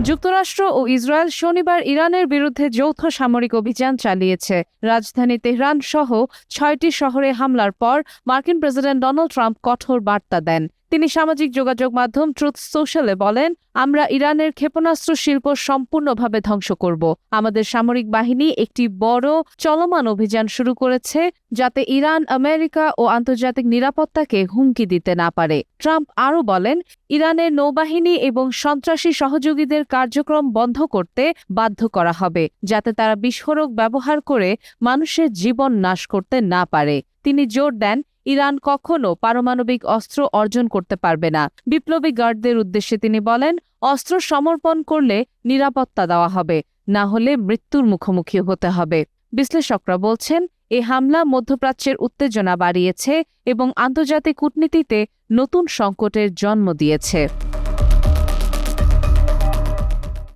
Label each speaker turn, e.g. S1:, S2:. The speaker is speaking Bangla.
S1: যুক্তরাষ্ট্র ও ইসরায়েল শনিবার ইরানের বিরুদ্ধে যৌথ সামরিক অভিযান চালিয়েছে। রাজধানী তেহরান সহ ৬টি শহরে হামলার পর মার্কিন প্রেসিডেন্ট ডোনাল্ড ট্রাম্প কঠোর বার্তা দেন। তিনি সামাজিক যোগাযোগ মাধ্যম ট্রুথ সোশ্যালে বলেন, আমরা ইরানের ক্ষেপণাস্ত্র শিল্প সম্পূর্ণভাবে ধ্বংস করব। আমাদের সামরিক বাহিনী একটি বড় চলমান অভিযান শুরু করেছে যাতে ইরান আমেরিকা ও আন্তর্জাতিক নিরাপত্তাকে হুমকি দিতে না পারে। ট্রাম্প আরও বলেন, ইরানের নৌবাহিনী এবং সন্ত্রাসী সহযোগীদের কার্যক্রম বন্ধ করতে বাধ্য করা হবে যাতে তারা বিস্ফোরক ব্যবহার করে মানুষের জীবন নাশ করতে না পারে। তিনি জোর দেন, ইরান কখনো পারমাণবিক অস্ত্র অর্জন করতে পারবে না। বিপ্লবী গার্ডদের উদ্দেশ্যে তিনি বলেন, অস্ত্র সমর্পণ করলে নিরাপত্তা দেওয়া হবে, না হলে মৃত্যুর মুখোমুখি হতে হবে। বিশ্লেষকরা বলছেন, এ হামলা মধ্যপ্রাচ্যের উত্তেজনা বাড়িয়েছে এবং আন্তর্জাতিক কূটনীতিতে নতুন সংকটের জন্ম দিয়েছে।